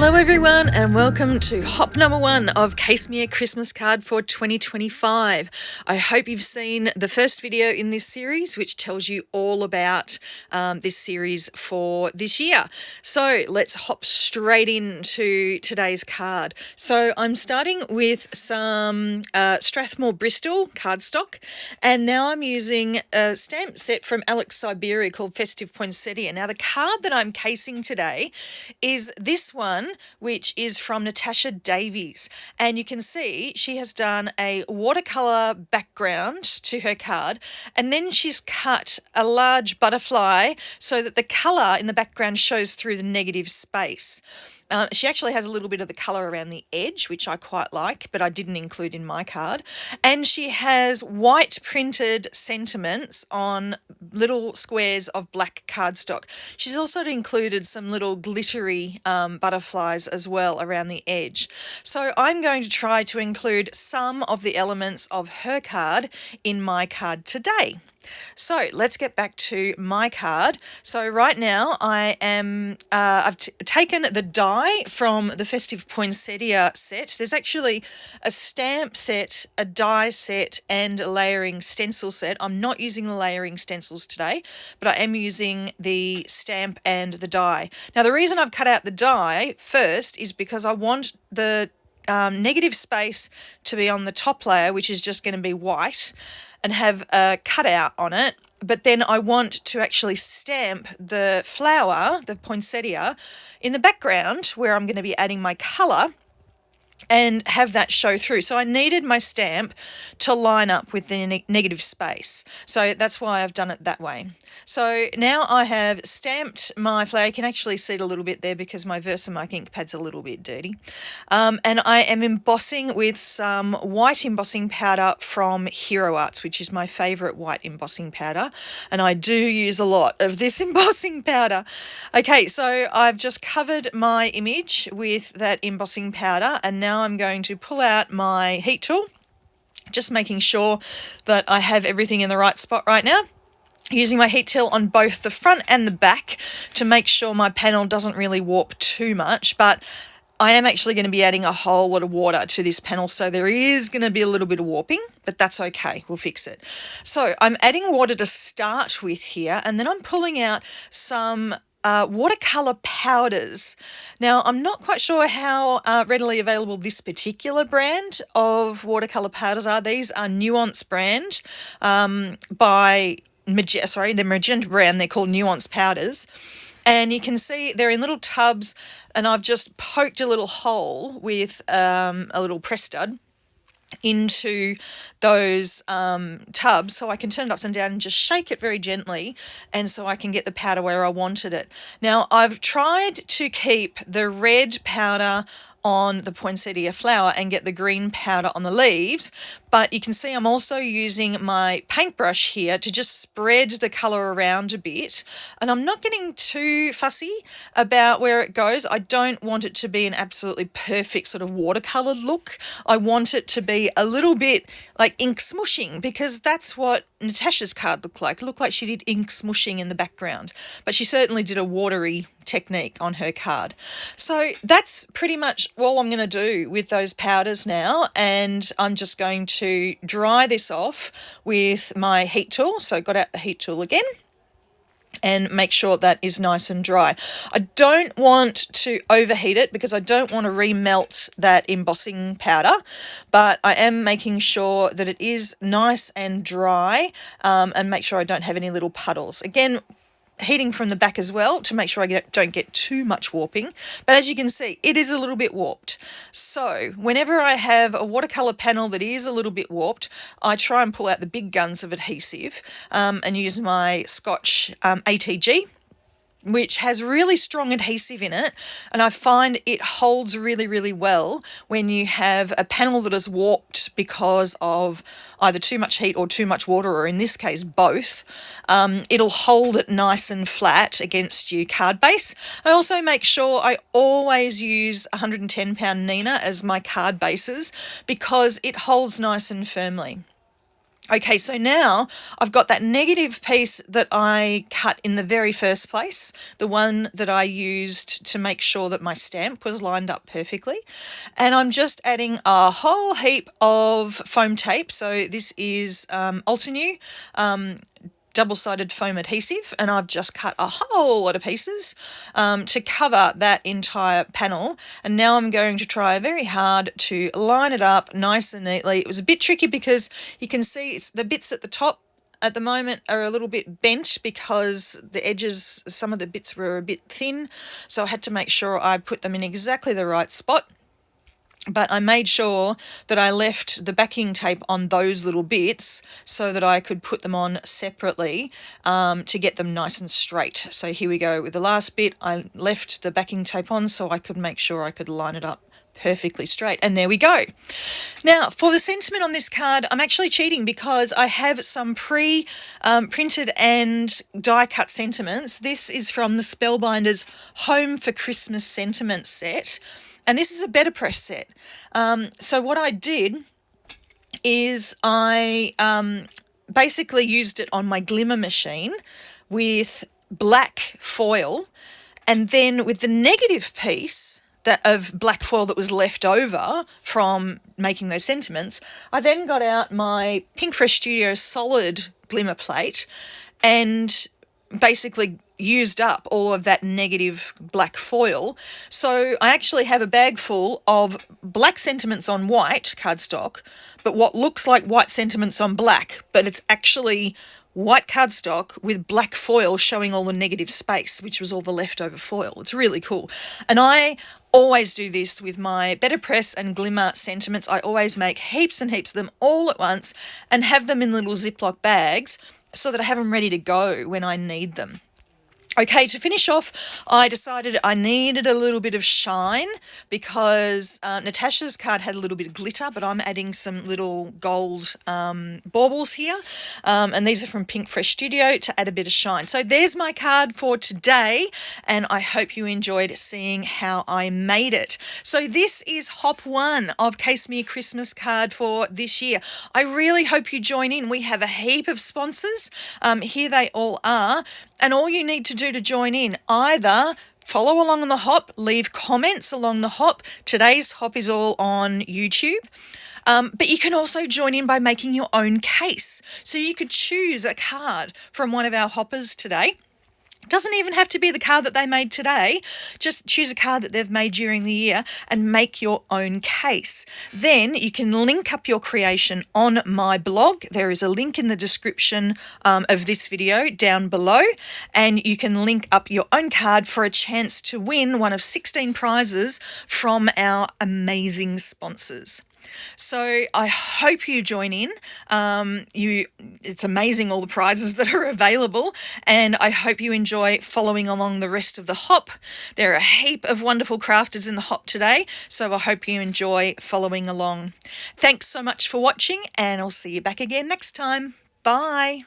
Hello everyone and welcome to hop number 1 of Case Me a Christmas Card for 2025. I hope you've seen the first video in this series which tells you all about this series for this year. So let's hop straight into today's card. So I'm starting with some Strathmore Bristol cardstock, and now I'm using a stamp set from Syberia called Festive Poinsettia. Now the card that I'm casing today is this one, which is from Natasha Davies, and you can see she has done a watercolor background to her card, and then she's cut a large butterfly so that the color in the background shows through the negative space. She actually has a little bit of the colour around the edge, which I quite like, but I didn't include in my card. And she has white printed sentiments on little squares of black cardstock. She's also included some little glittery butterflies as well around the edge. So I'm going to try to include some of the elements of her card in my card today. So let's get back to my card. So right now I've taken the die from the Festive Poinsettia set. There's actually a stamp set, a die set, and a layering stencil set. I'm not using the layering stencils today, but I am using the stamp and the die. Now the reason I've cut out the die first is because I want the negative space to be on the top layer, which is just going to be white, and have a cutout on it, but then I want to actually stamp the flower, the poinsettia, in the background where I'm going to be adding my colour and have that show through. So I needed my stamp to line up with the negative space. So that's why I've done it that way. So now I have stamped my flower. You can actually see it a little bit there because my Versamark ink pad's a little bit dirty. And I am embossing with some white embossing powder from Hero Arts, which is my favourite white embossing powder. And I do use a lot of this embossing powder. Okay, so I've just covered my image with that embossing powder, and now I'm going to pull out my heat tool, just making sure that I have everything in the right spot right now. Using my heat tool on both the front and the back to make sure my panel doesn't really warp too much, but I am actually going to be adding a whole lot of water to this panel, so there is going to be a little bit of warping, but that's okay, we'll fix it. So I'm adding water to start with here, and then I'm pulling out some watercolor powders. Now, I'm not quite sure how readily available this particular brand of watercolor powders are. These are Nuance brand by the Magenta brand. They're called Nuance powders. And you can see they're in little tubs, and I've just poked a little hole with a little press stud into those tubs so I can turn it upside down and just shake it very gently, and so I can get the powder where I wanted it. Now I've tried to keep the red powder on the poinsettia flower and get the green powder on the leaves, but you can see I'm also using my paintbrush here to just spread the colour around a bit, and I'm not getting too fussy about where it goes. I don't want it to be an absolutely perfect sort of watercoloured look. I want it to be a little bit like ink smushing, because that's what Natasha's card looked like. It looked like she did ink smushing in the background, but she certainly did a watery technique on her card. So that's pretty much all I'm going to do with those powders now, and I'm just going to dry this off with my heat tool. So I got out the heat tool again and make sure that is nice and dry. I don't want to overheat it because I don't want to remelt that embossing powder, but I am making sure that it is nice and dry, and make sure I don't have any little puddles. Again, heating from the back as well to make sure I don't get too much warping, but as you can see, it is a little bit warped. So whenever I have a watercolor panel that is a little bit warped, I try and pull out the big guns of adhesive and use my Scotch ATG, which has really strong adhesive in it, and I find it holds really, really well when you have a panel that is warped because of either too much heat or too much water, or in this case both. It'll hold it nice and flat against your card base. I also make sure I always use 110 pound Neenah as my card bases because it holds nice and firmly. Okay, so now I've got that negative piece that I cut in the very first place, the one that I used to make sure that my stamp was lined up perfectly. And I'm just adding a whole heap of foam tape. So this is Altenew double-sided foam adhesive, and I've just cut a whole lot of pieces to cover that entire panel. And now I'm going to try very hard to line it up nice and neatly. It was a bit tricky because you can see it's the bits at the top at the moment are a little bit bent because the edges, some of the bits were a bit thin, so I had to make sure I put them in exactly the right spot. But I made sure that I left the backing tape on those little bits so that I could put them on separately to get them nice and straight. So here we go with the last bit. I left the backing tape on so I could make sure I could line it up perfectly straight. And there we go. Now, for the sentiment on this card, I'm actually cheating because I have some pre-printed and die-cut sentiments. This is from the Spellbinders Home for Christmas Sentiment set. And this is a better press set. So what I did is I basically used it on my Glimmer machine with black foil, and then with the negative piece of black foil that was left over from making those sentiments, I then got out my Pinkfresh Studio solid Glimmer plate and basically used up all of that negative black foil. So I actually have a bag full of black sentiments on white cardstock, but what looks like white sentiments on black, but it's actually white cardstock with black foil showing all the negative space, which was all the leftover foil. It's really cool. And I always do this with my Better Press and Glimmer sentiments. I always make heaps and heaps of them all at once and have them in little Ziploc bags so that I have them ready to go when I need them. Okay, to finish off, I decided I needed a little bit of shine because Natasha's card had a little bit of glitter, but I'm adding some little gold baubles here. And these are from Pinkfresh Studio to add a bit of shine. So there's my card for today, and I hope you enjoyed seeing how I made it. So this is Hop 1 of Case Me a Christmas card for this year. I really hope you join in. We have a heap of sponsors. Here they all are. And all you need to do to join in, either follow along on the hop, leave comments along the hop. Today's hop is all on YouTube. But you can also join in by making your own case. So you could choose a card from one of our hoppers today. It doesn't even have to be the card that they made today. Just choose a card that they've made during the year and make your own case. Then you can link up your creation on my blog. There is a link in the description of this video down below, and you can link up your own card for a chance to win one of 16 prizes from our amazing sponsors. So I hope you join in. It's amazing all the prizes that are available, and I hope you enjoy following along the rest of the hop. There are a heap of wonderful crafters in the hop today, so I hope you enjoy following along. Thanks so much for watching, and I'll see you back again next time. Bye.